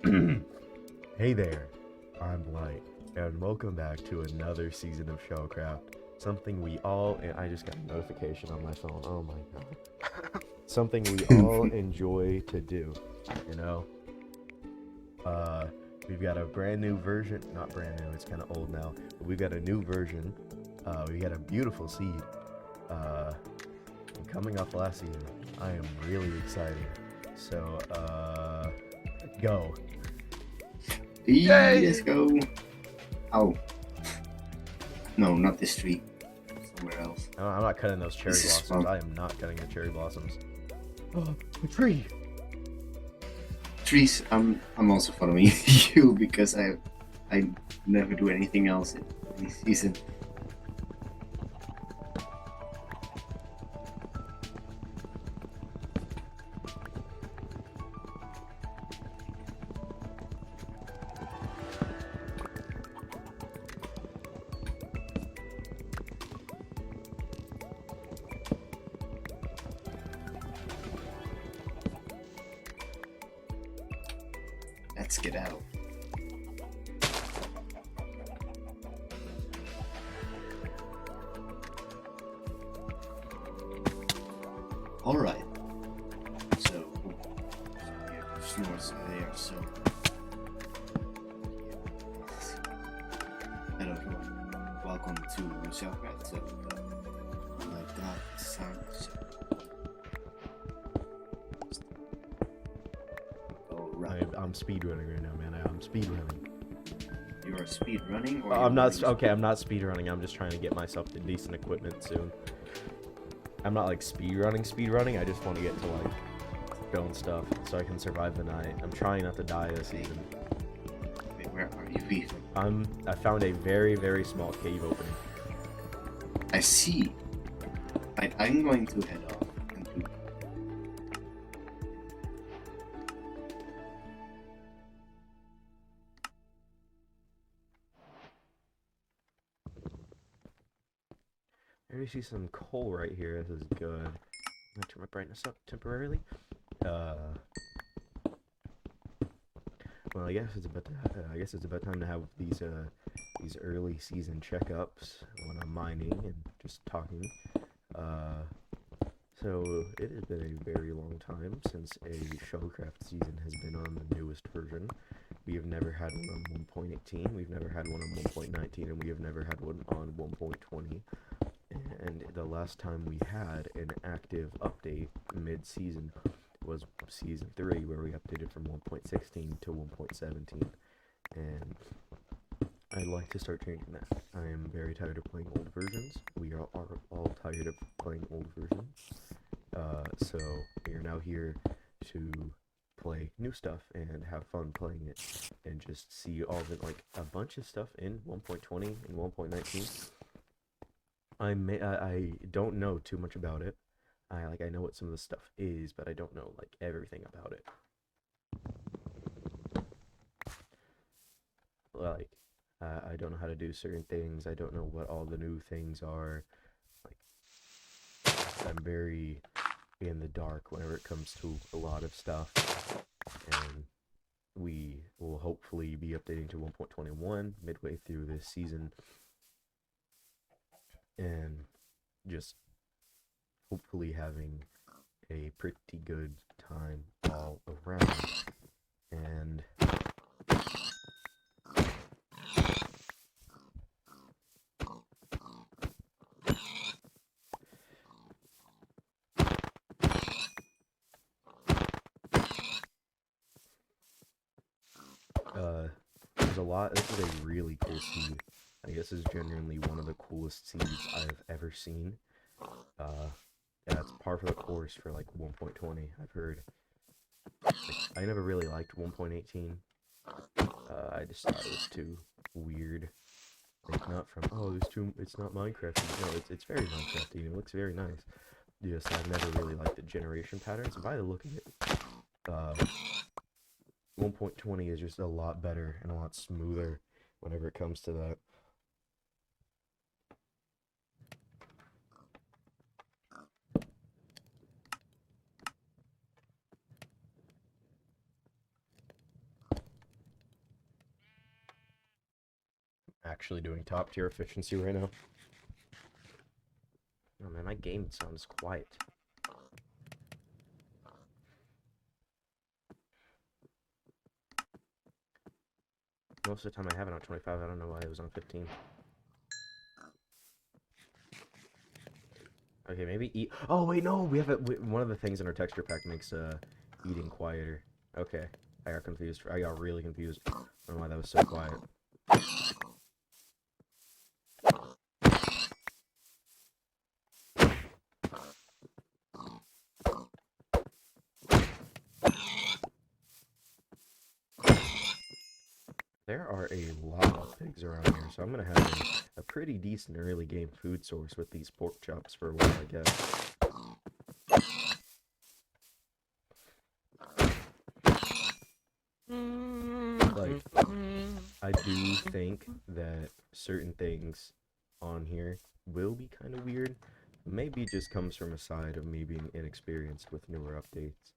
Hey there, I'm Light, and welcome back to another season of ShellCraft. Something we all, and I just got a notification on my phone, oh my god. Something we all enjoy to do, you know? Uh, we've got a brand new version, not brand new, it's kind of old now, but we've got a new version. We got a beautiful seed. Uh, Coming off last season, I am really excited. So, go. Hey, let's Yay! go. Oh, no, not this tree. Somewhere else. I'm not cutting those cherry This is blossoms. fun. I am not cutting the cherry blossoms. Oh, a tree! Trees. I'm also following you because I never do anything else in this season. Let's get out. All right. So yeah, snores there. So hello, everyone. Welcome to ShellCraft. So like that sounds. All right. I'm speedrunning right now, man. I'm speedrunning. You're speed running, or I'm you're not, running okay, I'm not speedrunning. I'm just trying to get myself to decent equipment soon. I'm not like speedrunning. I just want to get to like film stuff so I can survive the night. I'm trying not to die this season. Wait, where are you even? I found a very, very small cave opening. I see. I'm going to head off and do. I already see some coal right here. This is good. I'm gonna turn my brightness up temporarily. Well, I guess it's about time to have these early season checkups when I'm mining and just talking. Uh, so it has been a very long time since a ShellCraft season has been on the newest version. We have never had one on 1.18. We've never had one on 1.19, and we have never had one on 1.20. And the last time we had an active update mid-season was season 3, where we updated from 1.16 to 1.17, and I'd like to start changing that. I am very tired of playing old versions. We are all tired of playing old versions. So we are now here to play new stuff and have fun playing it, and just see all the, like, a bunch of stuff in 1.20 and 1.19. I don't know too much about it. I know what some of the stuff is, but I don't know like everything about it. Like, I don't know how to do certain things. I don't know what all the new things are. Like, I'm very in the dark whenever it comes to a lot of stuff. And we will hopefully be updating to 1.21 midway through this season, and just hopefully having a pretty good time all around. And there's a lot. This is a really cool seed. I guess is genuinely one of the coolest seeds I've ever seen. Yeah, it's par for the course for like 1.20. I've heard. Like, I never really liked 1.18. I just thought it was too weird. Like, not from, oh, there's too, it's not Minecraft. No, it's very Minecrafty. It looks very nice. Just I've never really liked the generation patterns. And by the look of it, 1.20 is just a lot better and a lot smoother whenever it comes to that. actually doing top tier efficiency right now. Oh man, my game sounds quiet. Most of the time I have it on 25. I don't know why it was on 15. Okay, maybe eat. Oh wait, no, we have one of the things in our texture pack makes eating quieter. Okay, I got confused. I got really confused. I don't know why that was so quiet. There are a lot of pigs around here, so I'm gonna have a pretty decent early game food source with these pork chops for a while, I guess. Like, I do think that certain things on here will be kind of weird. Maybe it just comes from a side of me being inexperienced with newer updates.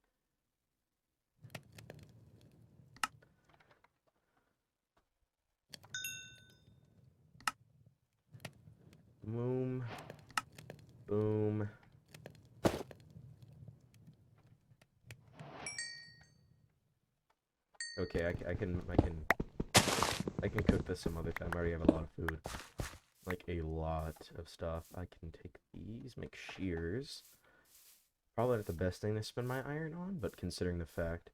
Boom. Boom. Okay, I can cook this some other time. I already have a lot of food. Like, a lot of stuff. I can take these, make shears. Probably not the best thing to spend my iron on, but considering the fact,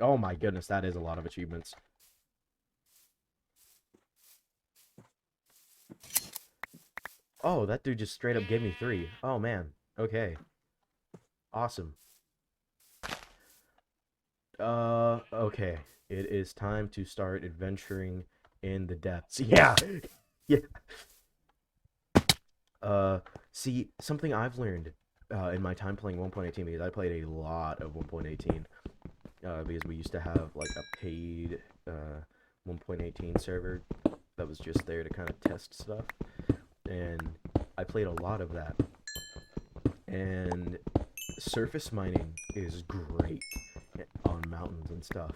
oh my goodness, that is a lot of achievements. Oh, that dude just straight up gave me 3. Oh man. Okay. Awesome. Okay. It is time to start adventuring in the depths. Yeah. Yeah. See, something I've learned in my time playing 1.18, because I played a lot of 1.18, because we used to have like a paid 1.18 server that was just there to kind of test stuff, and I played a lot of that. And surface mining is great on mountains and stuff.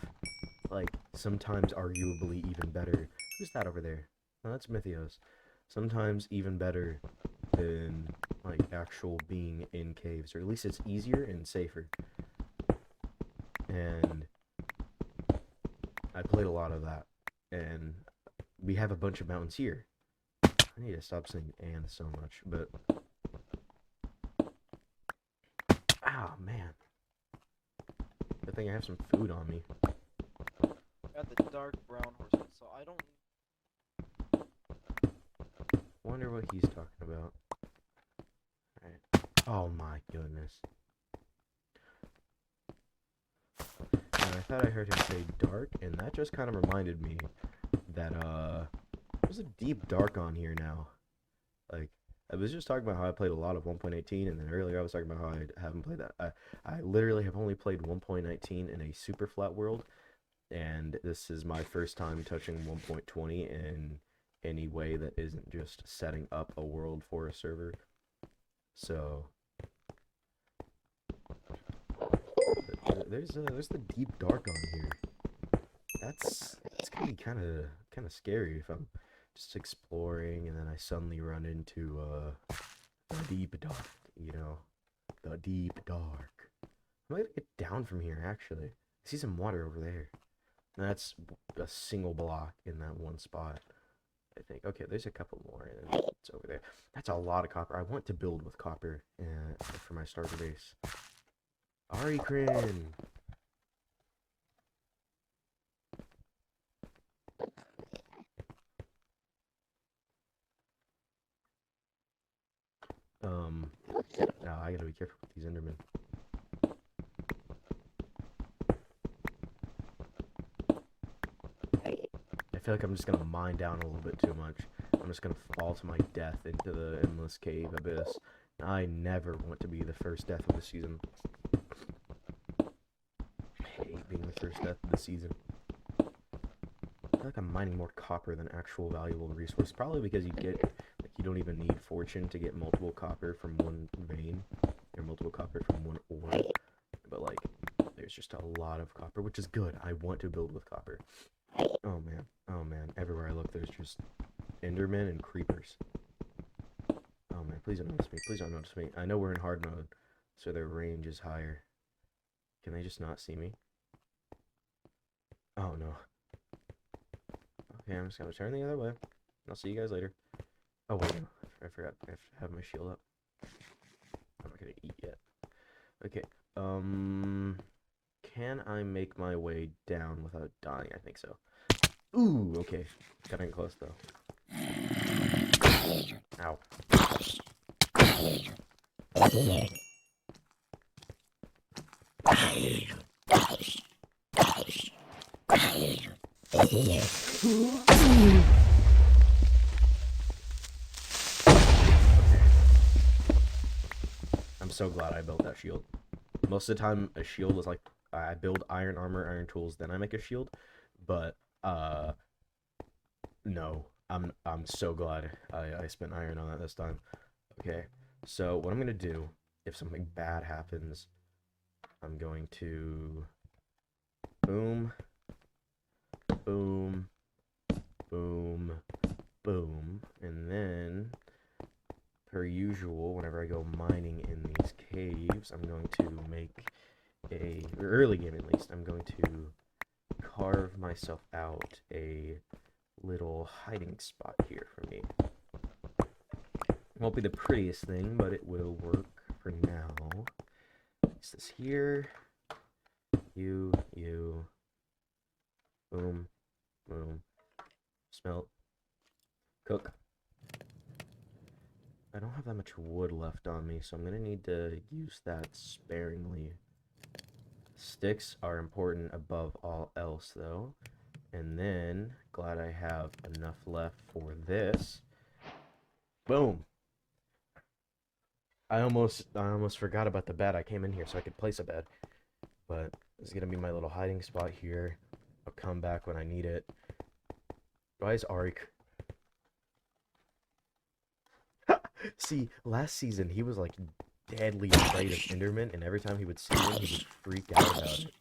Like, sometimes arguably even better. Who's that over there? Oh, that's Mythios. Sometimes even better than, like, actual being in caves. Or at least it's easier and safer. And I played a lot of that. And we have a bunch of mountains here. I need to stop saying "and" so much, but... Oh, man. Good thing I have some food on me. Got the dark brown horseman, so I don't. Wonder what he's talking about. Alright. Oh my goodness. And I thought I heard him say dark, and that just kind of reminded me that, there's a deep dark on here now. Like, I was just talking about how I played a lot of 1.18, and then earlier I was talking about how I haven't played that. I literally have only played 1.19 in a super flat world, and this is my first time touching 1.20 in any way that isn't just setting up a world for a server. So there's the deep dark on here. That's gonna be kind of scary if I'm just exploring and then I suddenly run into the deep dark, you know, the deep dark. I'm gonna get down from here actually. I see some water over there. That's a single block in that one spot, I think. Okay, there's a couple more, and it's over there. That's a lot of copper. I want to build with copper for my starter base. Ari Crin! Now I gotta be careful with these Endermen. I feel like I'm just gonna mine down a little bit too much. I'm just gonna fall to my death into the endless cave abyss. I never want to be the first death of the season. I hate being the first death of the season. I feel like I'm mining more copper than actual valuable resource. Probably because you don't even need fortune to get multiple copper from one vein, or multiple copper from one ore. But like, there's just a lot of copper, which is good. I want to build with copper. Oh man. Oh man. Everywhere I look, there's just Endermen and creepers. Oh man, please don't notice me. Please don't notice me. I know we're in hard mode, so their range is higher. Can they just not see me? Oh no. Okay, I'm just gonna turn the other way. I'll see you guys later. Oh wait, no. I forgot. I have to have my shield up. I'm not gonna eat yet. Okay. Can I make my way down without dying? I think so. Ooh, okay. Getting close though. Ow. I'm so glad I built that shield. Most of the time, a shield is like I build iron armor, iron tools, then I make a shield. But no, I'm so glad I spent iron on that this time. Okay, so what I'm gonna do if something bad happens, I'm going to boom, boom, boom, boom, and then per usual, whenever I go mining in these caves, I'm going to make early game at least, I'm going to carve myself out a little hiding spot here for me. Won't be the prettiest thing, but it will work for now. Place this here. You, boom, boom, smelt, cook. I don't have that much wood left on me, so I'm gonna need to use that sparingly. Sticks are important above all else, though. And then, glad I have enough left for this. Boom! I almost forgot about the bed. I came in here so I could place a bed. But this is gonna be my little hiding spot here. I'll come back when I need it. Why is Arik? See, last season he was like deadly afraid of Enderman, and every time he would see one, he would freak out about it.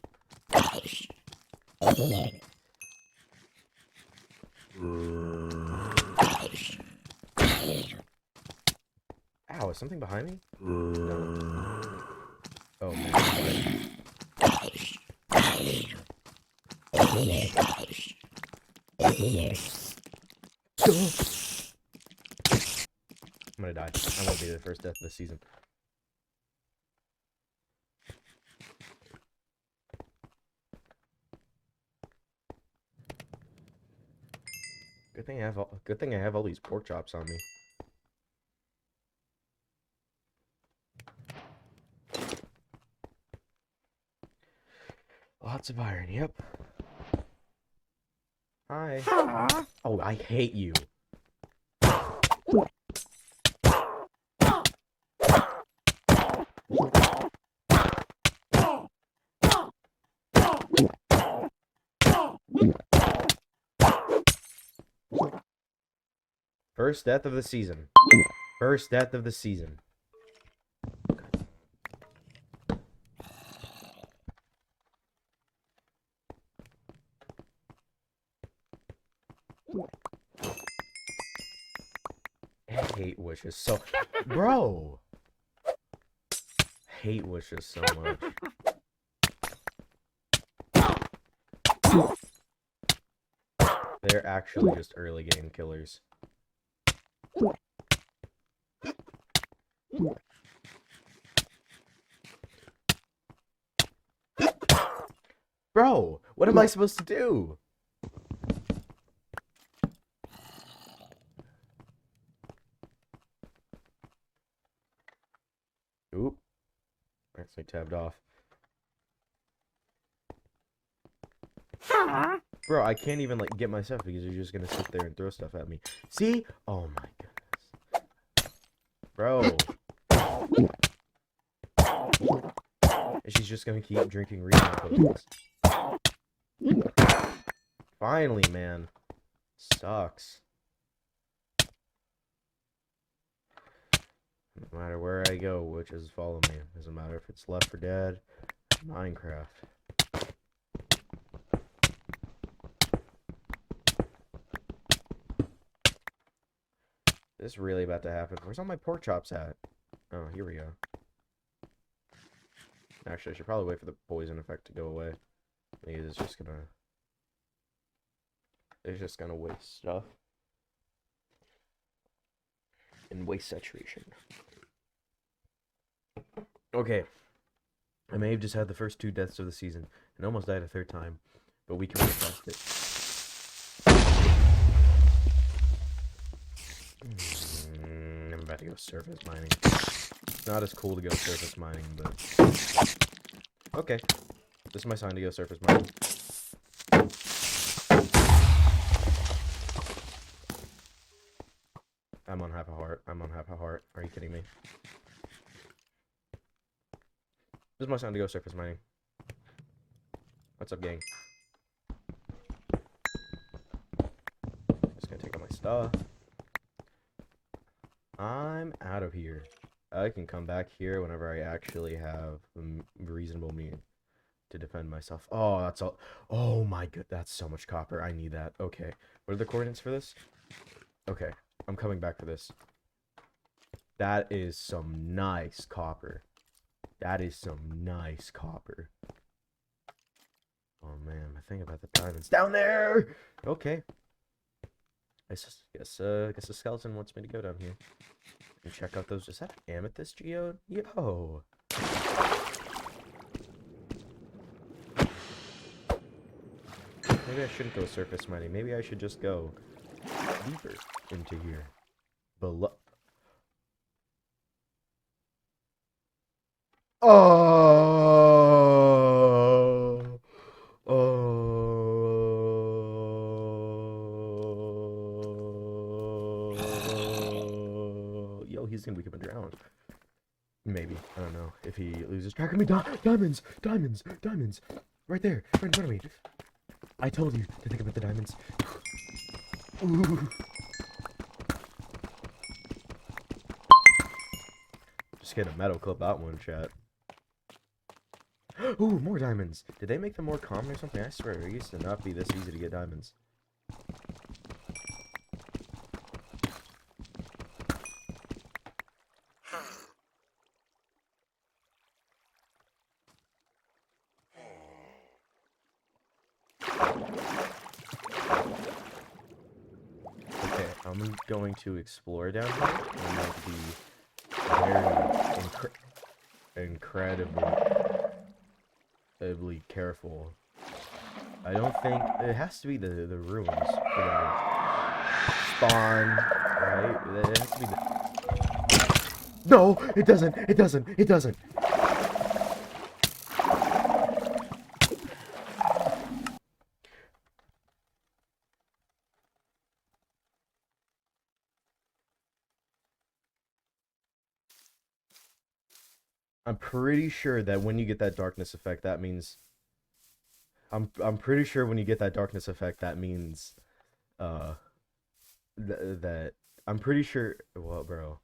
Ow, is something behind me? No. Oh man. I'm gonna die. I'm gonna be the first death of the season. Good thing I have all these pork chops on me. Lots of iron, yep. Hi. Oh, I hate you. First death of the season. First death of the season. Hate wishes so... Bro! Hate wishes so much. They're actually just early game killers. Bro, what am I supposed to do? Oop. Actually tabbed off. Bro, I can't even like get myself because you're just gonna sit there and throw stuff at me. See? Oh my goodness. Bro. And she's just gonna keep drinking reading. Finally, man. Sucks. No matter where I go, witches follow me. Doesn't matter if it's Left 4 Dead, Minecraft. This is really about to happen. Where's all my pork chops at? Oh, here we go. Actually, I should probably wait for the poison effect to go away. Because it's just gonna waste stuff. And waste saturation. Okay. I may have just had the first 2 deaths of the season and almost died a 3rd time, but we can move past it. I'm about to go surface mining. It's not as cool to go surface mining, but... Okay. This is my sign to go surface mining. I'm on half a heart. I'm on half a heart. Are you kidding me? This is my sign to go surface mining. What's up, gang? Just gonna take all my stuff. I'm out of here. I can come back here whenever I actually have a reasonable means to defend myself. Oh, that's all. Oh my god, that's so much copper. I need that. Okay. What are the coordinates for this? Okay. I'm coming back for this. That is some nice copper. That is some nice copper. Oh man, I think about the diamonds down there. Okay. I guess the skeleton wants me to go down here and check out those. Is that amethyst geode? Yo. Maybe I shouldn't go surface mining. Maybe I should just go deeper into here. Below. Oh. Oh. Yo, he's gonna become a drown. Maybe. I don't know. If he loses track of me. Diamonds! Diamonds! Diamonds! Right there. Right in front of me. I told you to think about the diamonds. Ooh. Just get a metal clip out one, chat. Ooh, more diamonds. Did they make them more common or something? I swear, it used to not be this easy to get diamonds. Okay, I'm going to explore down here. I might be very incredibly careful. I don't think it has to be the ruins for them to spawn, right? It has to be the... No, it doesn't. It doesn't. It doesn't. I'm pretty sure that when you get that darkness effect, that means... I'm pretty sure when you get that darkness effect, that means... that... I'm pretty sure... Well, bro.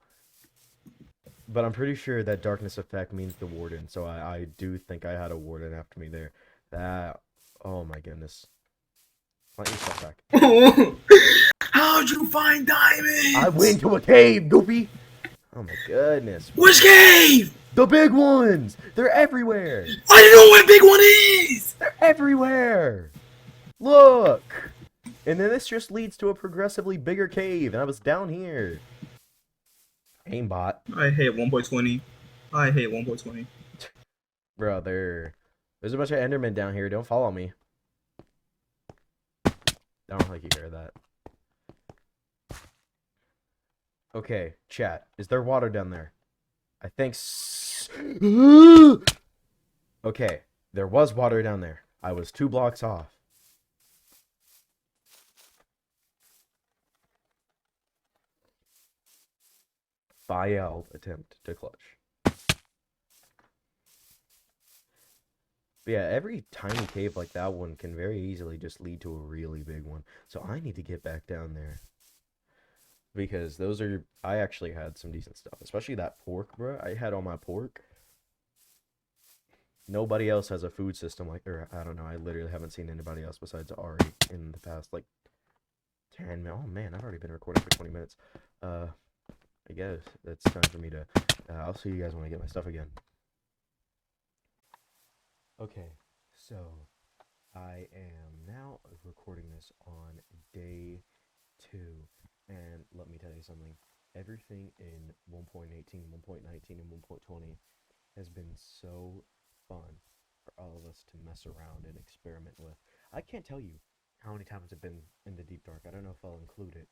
But I'm pretty sure that darkness effect means the warden, so I do think I had a warden after me there. That... Oh my goodness. Plant your stuff back. How'd you find diamonds? I went to a cave, Goofy! Oh my goodness. Which cave? The big ones! They're everywhere! I don't know what big one is! They're everywhere! Look! And then this just leads to a progressively bigger cave, and I was down here. Aimbot. I hate 1.20. I hate 1.20. Brother. There's a bunch of Endermen down here. Don't follow me. I don't think you hear that. Okay, chat. Is there water down there? I think okay, there was water down there. I was 2 blocks off. Failed attempt to clutch. But yeah, every tiny cave like that one can very easily just lead to a really big one. So I need to get back down there. Because those are... I actually had some decent stuff. Especially that pork, bro. I had all my pork. Nobody else has a food system like... Or, I don't know. I literally haven't seen anybody else besides Ari in the past, like, 10 minutes. Oh, man. I've already been recording for 20 minutes. I guess it's time for me to. I'll see you guys when I get my stuff again. Okay, so I am now recording this on day 2, and let me tell you something. Everything in 1.18, 1.19, and 1.20 has been so fun for all of us to mess around and experiment with. I can't tell you how many times I've been in the deep dark. I don't know if I'll include it,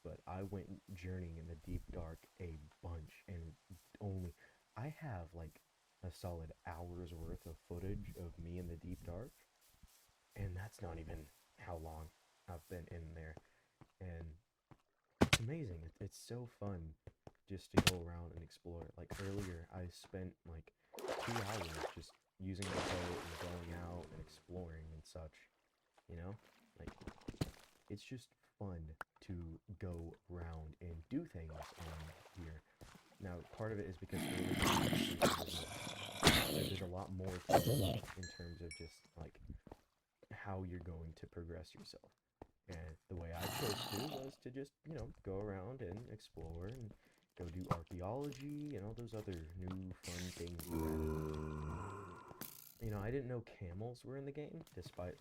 but I went journeying in the deep dark a bunch, and I have like a solid hour's worth of footage of me in the deep dark, and that's not even how long I've been in there. And it's amazing. It's so fun just to go around and explore. Like earlier, I spent like 2 hours just using the boat and going out and exploring and such. You know, like it's just fun to go around and do things on here. Now, part of it is because there's a lot more to it in terms of just like how you're going to progress yourself. And the way I chose to was to just, go around and explore and go do archaeology and all those other new fun things. I didn't know camels were in the game, despite,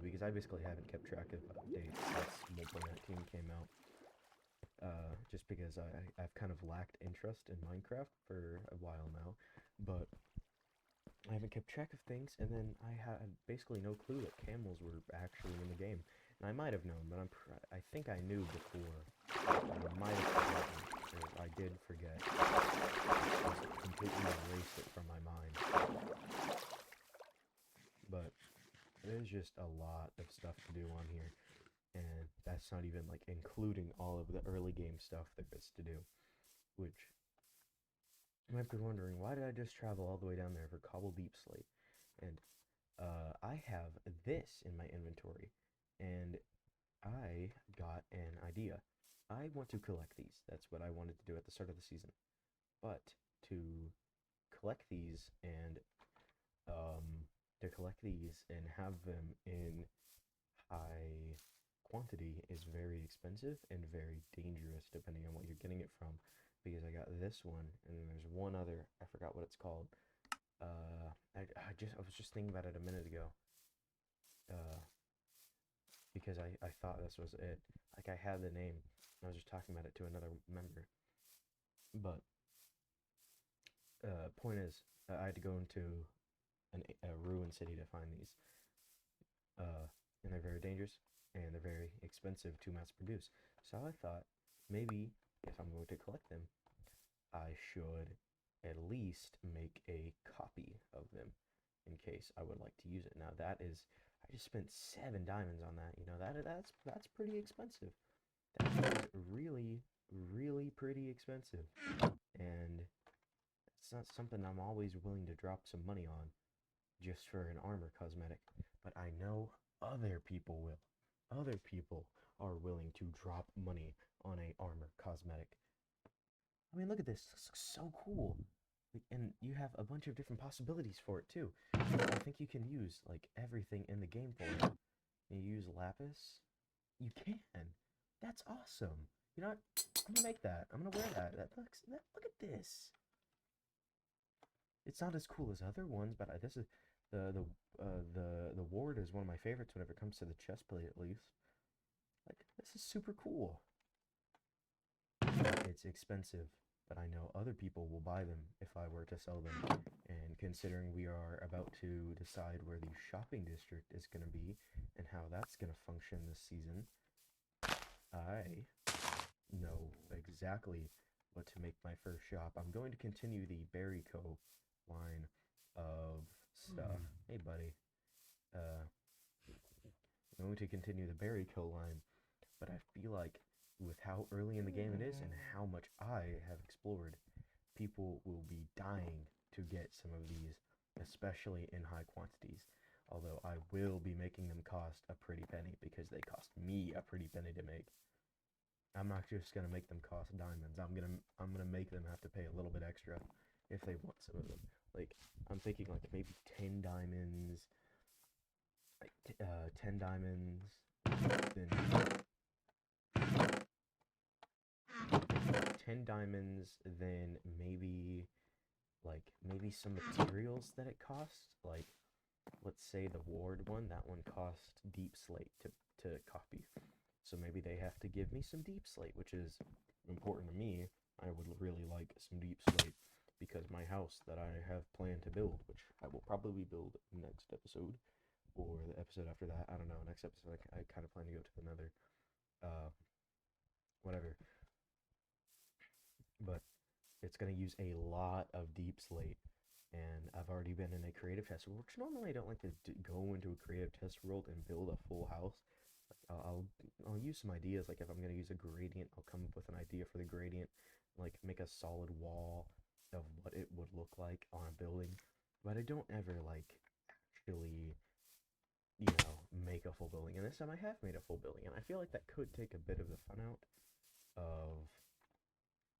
because I basically haven't kept track of updates since 1.19 came out. Just because I've kind of lacked interest in Minecraft for a while now, but I haven't kept track of things, and then I had basically no clue that camels were actually in the game. And I might have known, but I think I knew before. I might have forgotten, or I did forget. I just completely erased it from my mind. But there's just a lot of stuff to do on here, and that's not even like including all of the early game stuff there is to do, which you might be wondering, why did I just travel all the way down there for Cobble Deep Slate? And I have this in my inventory, and I got an idea. I want to collect these. That's what I wanted to do at the start of the season. But to collect these and have them in high quantity is very expensive and very dangerous depending on what you're getting it from. Because I got this one, and then there's one other. I forgot what it's called. I was just thinking about it a minute ago. Because I thought this was it. Like I had the name. I was just talking about it to another member. But point is, I had to go into a ruined city to find these. And they're very dangerous, and they're very expensive to mass produce. So I thought maybe if I'm going to collect them, I should at least make a copy of them in case I would like to use it. Now I just spent 7 diamonds on that. That's pretty expensive. That is really, really pretty expensive. And it's not something I'm always willing to drop some money on just for an armor cosmetic. But I know other people will. Other people are willing to drop money on a armor cosmetic. I mean, look at this. This looks so cool. And you have a bunch of different possibilities for it, too. I think you can use, like, everything in the game for it. You use lapis. You can. That's awesome. You know what? I'm gonna make that. I'm gonna wear that. Look at this. It's not as cool as other ones, but this is the ward is one of my favorites whenever it comes to the chest plate, at least. Like, this is super cool. It's expensive, but I know other people will buy them if I were to sell them. And considering we are about to decide where the shopping district is going to be and how that's going to function this season, I know exactly what to make my first shop. I'm going to continue the Berry Co. line of stuff. Hey, buddy. I'm going to continue the Berry Co. line, but I feel like with how early in the game it is and how much I have explored, people will be dying to get some of these, especially in high quantities. Although I will be making them cost a pretty penny because they cost me a pretty penny to make. I'm not just gonna make them cost diamonds. I'm gonna make them have to pay a little bit extra if they want some of them. Like I'm thinking like maybe 10 diamonds, like 10 diamonds, then 10 diamonds, then maybe some materials that it costs. Like, let's say the ward one, that one cost deep slate to copy. So maybe they have to give me some deep slate, which is important to me. I would really like some deep slate because my house that I have planned to build, which I will probably build next episode or the episode after that, I don't know. Next episode, I kind of plan to go to another, whatever. But it's gonna use a lot of deep slate, and I've already been in a creative test world, which normally I don't like to go into a creative test world and build a full house. Like I'll use some ideas. Like if I'm gonna use a gradient, I'll come up with an idea for the gradient, like make a solid wall of what it would look like on a building. But I don't ever like actually, make a full building. And this time I have made a full building, and I feel like that could take a bit of the fun out of.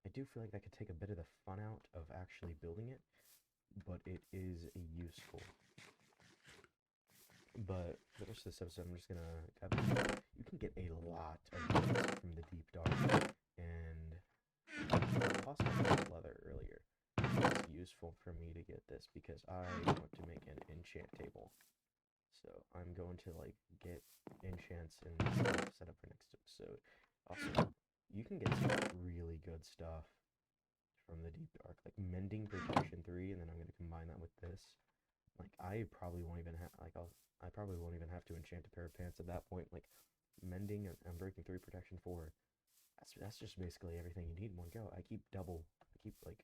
I do feel like that could take a bit of the fun out of actually building it, but it is useful. But the rest of this episode, I'm just gonna. You can get a lot of things from the deep dark, and possibly leather earlier. It's useful for me to get this because I want to make an enchant table. So I'm going to like get enchants and stuff set up for next episode. Also, you can get some really good stuff from the deep dark, like mending protection 3, and then I'm gonna combine that with this. Like I probably won't even have I probably won't even have to enchant a pair of pants at that point. Like mending and breaking 3 protection 4. That's just basically everything you need in one go. I keep like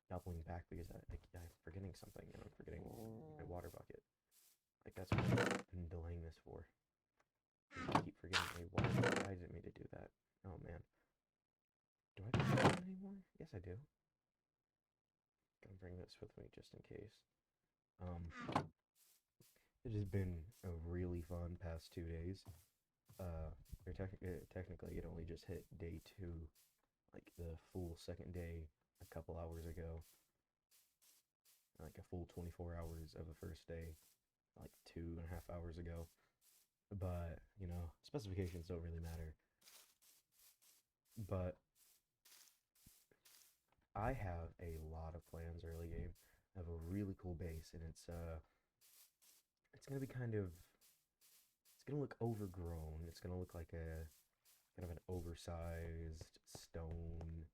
doubling back because I'm forgetting something, and I'm forgetting my water bucket. Like that's what I've been delaying this for. I keep forgetting my water bucket. I didn't mean to do that. Oh man. Do I do that anymore? Yes, I do. Gonna bring this with me just in case. It has been a really fun past 2 days. Technically, it only just hit day 2, like the full second day a couple hours ago. Like a full 24 hours of the first day, like 2.5 hours ago. But, specifications don't really matter. But I have a lot of plans early game. I have a really cool base, and it's gonna be it's gonna look overgrown. It's gonna look like a kind of an oversized stone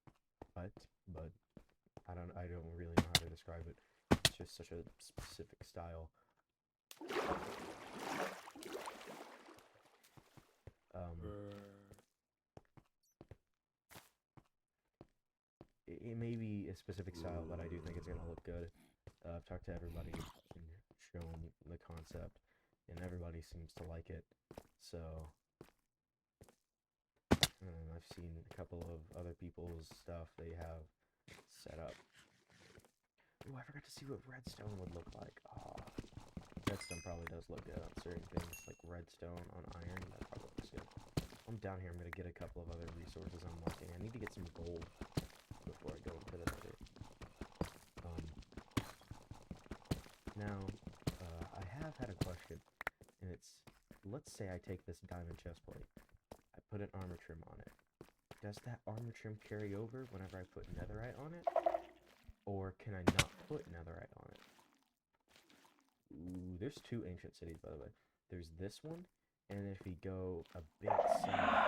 hut, but I don't really know how to describe it. It's just such a specific style. It may be a specific style, but I do think it's gonna look good. I've talked to everybody and shown the concept, and everybody seems to like it. So I've seen a couple of other people's stuff they have set up. Oh, I forgot to see what redstone would look like. Oh, redstone probably does look good on certain things, like redstone on iron. That probably looks good. I'm down here. I'm gonna get a couple of other resources I'm wanting. I need to get some gold before I go into the nether. Now, I have had a question, and it's, let's say I take this diamond chest plate, I put an armor trim on it. Does that armor trim carry over whenever I put netherite on it? Or can I not put netherite on it? Ooh, there's 2 ancient cities, by the way. There's this one, and if we go a bit south,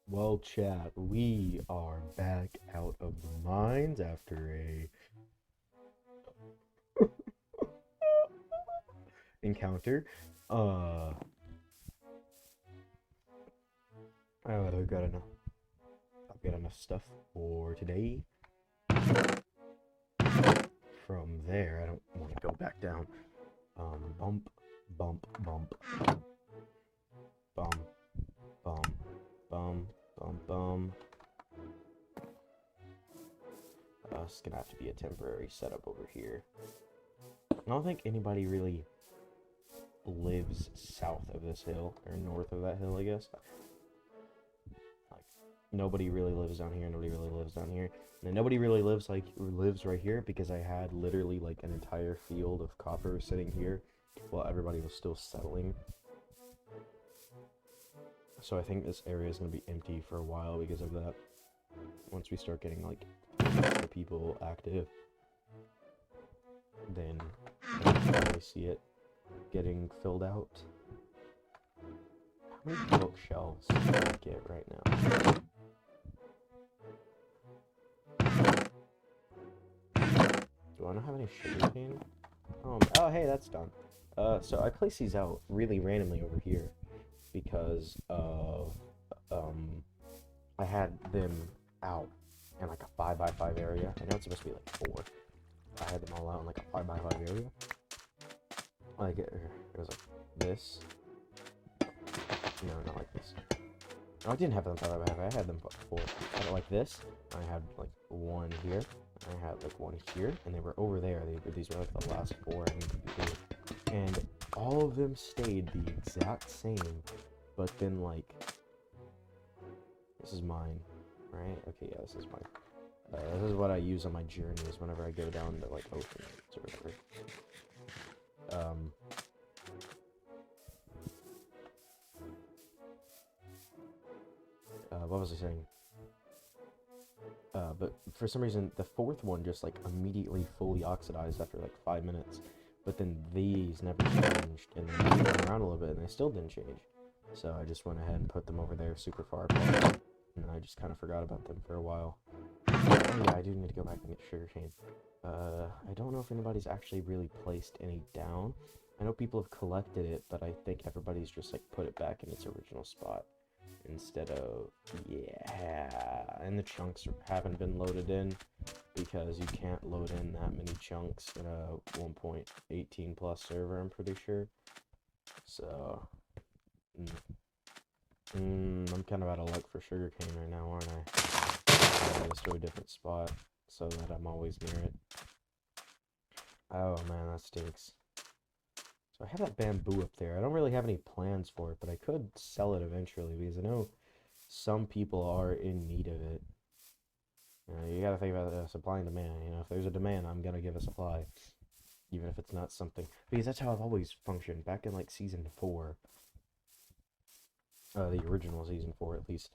well, chat, we are back out of the mines after a encounter. I've got enough stuff for today. From there, I don't want to go back down. Bump, bump, bump. Bum, bum, bum, bum, bum. It's gonna have to be a temporary setup over here. I don't think anybody really lives south of this hill, or north of that hill, I guess. Like, nobody really lives down here, nobody really lives down here. And then nobody really lives right here because I had literally like an entire field of copper sitting here while everybody was still settling. So I think this area is going to be empty for a while because of that. Once we start getting like the people active, then I can finally see it getting filled out. How many bookshelves can I get right now? Do I not have any sugarcane? Oh, hey, that's done. So I placed these out really randomly over here because of, I had them out in like a 5x5 area. I know it's supposed to be like 4. I had them all out in like a 5x5 area. Like, it was like this. No, not like this. No, I didn't have them 5x5. I had them 4. I had it like this. I had like 1 here. I had like 1 here. And they were over there. These were like the last 4 I needed to do. And all of them stayed the exact same. But then like, this is mine, right? Okay, yeah, this is mine. This is what I use on my journeys whenever I go down to like oceans or whatever. What was I saying? But for some reason, the 4th one just like immediately fully oxidized after like 5 minutes. But then these never changed, and then I moved around a little bit, and they still didn't change. So I just went ahead and put them over there super far apart, and I just kind of forgot about them for a while. Oh yeah, I do need to go back and get sugarcane. I don't know if anybody's actually really placed any down. I know people have collected it, but I think everybody's just like put it back in its original spot instead of, yeah, and the chunks haven't been loaded in because you can't load in that many chunks in a 1.18 plus server, I'm pretty sure. So, I'm kind of out of luck for sugarcane right now, aren't I? Let's do a different spot so that I'm always near it. Oh man, that stinks. So I have that bamboo up there. I don't really have any plans for it, but I could sell it eventually because I know some people are in need of it. You know, you gotta think about supply and demand. You know, if there's a demand, I'm gonna give a supply, even if it's not something. Because that's how I've always functioned. Back in like season 4, the original season 4 at least,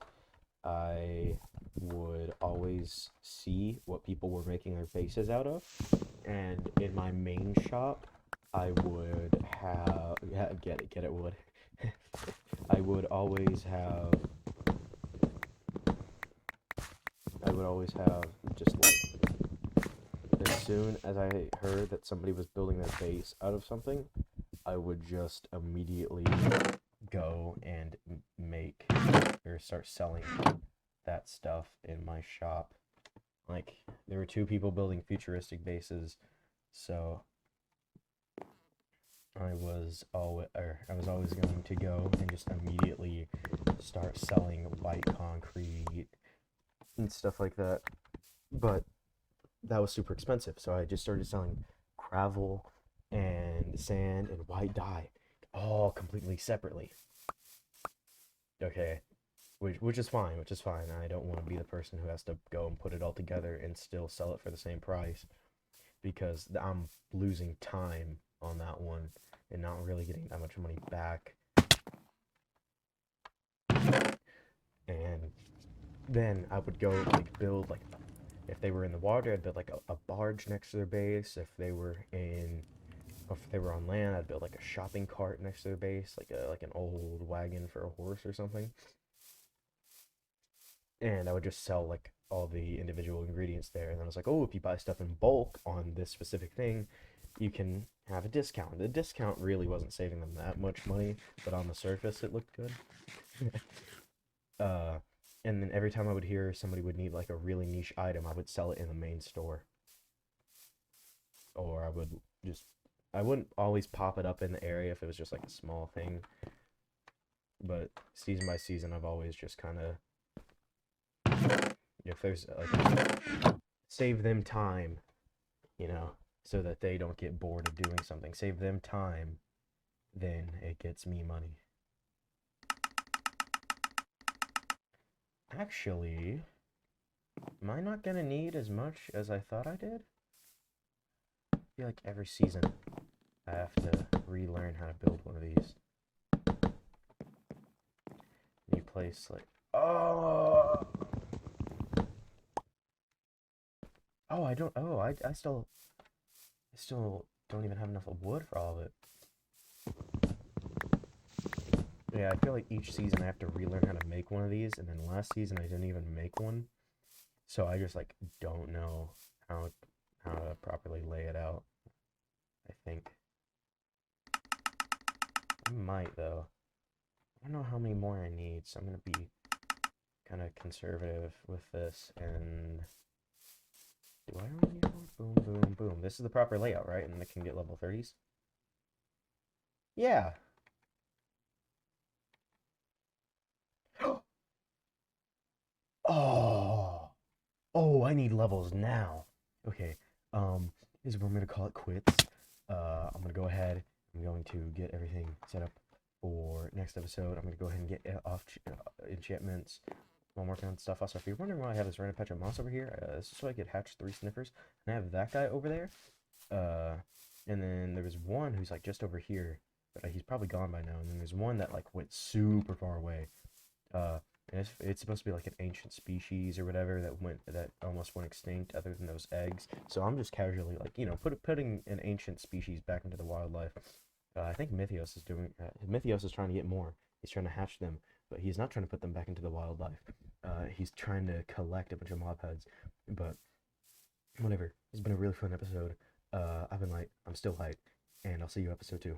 I would always see what people were making their bases out of, and in my main shop, I would have, yeah, get it, wood. I would always have just like, as soon as I heard that somebody was building their base out of something, I would just immediately go and make, or start selling that stuff in my shop. Like, there were 2 people building futuristic bases, so I was always going to go and just immediately start selling white concrete and stuff like that. But that was super expensive, so I just started selling gravel and sand and white dye, all completely separately. Okay, which is fine, I don't want to be the person who has to go and put it all together and still sell it for the same price, because I'm losing time on that one and not really getting that much money back. And then I would go like build, like, if they were in the water, I'd build like a barge next to their base. If they were on land, I'd build like a shopping cart next to their base, like an old wagon for a horse or something. And I would just sell like all the individual ingredients there. And then I was like, oh, if you buy stuff in bulk on this specific thing, you can have a discount. The discount really wasn't saving them that much money, but on the surface it looked good. And then every time I would hear somebody would need like a really niche item, I would sell it in the main store. Or I wouldn't always pop it up in the area if it was just like a small thing. But season by season, I've always just kind of, if there's like, save them time, you know, so that they don't get bored of doing something. Save them time then it gets me money. Actually, am I not gonna need as much as I thought I did? I feel like every season I have to relearn how to build one of these. New place, like, oh, I don't. Oh, I still don't even have enough wood for all of it. Yeah, I feel like each season I have to relearn how to make one of these, and then last season I didn't even make one, so I just like don't know how to properly lay it out. I think I might though. I don't know how many more I need, so I'm gonna be kind of conservative with this. And do I really need one? Boom, boom, boom. This is the proper layout, right? And I can get level 30s. Yeah. Oh. Oh, I need levels now. Okay. This is where I'm gonna call it quits. I'm gonna go ahead. I'm going to get everything set up for next episode. I'm gonna go ahead and get off enchantments while I'm working on stuff. Also, if you're wondering why I have this random patch of moss over here, this is so I could hatch 3 sniffers. And I have that guy over there. And then there was one who's like just over here, but he's probably gone by now. And then there's one that like went super far away. And it's supposed to be like an ancient species or whatever that almost went extinct, other than those eggs. So I'm just casually like, you know, putting an ancient species back into the wildlife. I think Mythios is doing. Mythios is trying to get more. He's trying to hatch them, but he's not trying to put them back into the wildlife. He's trying to collect a bunch of mob heads. But whatever. It's been a really fun episode. I'm still hyped, and I'll see you episode 2.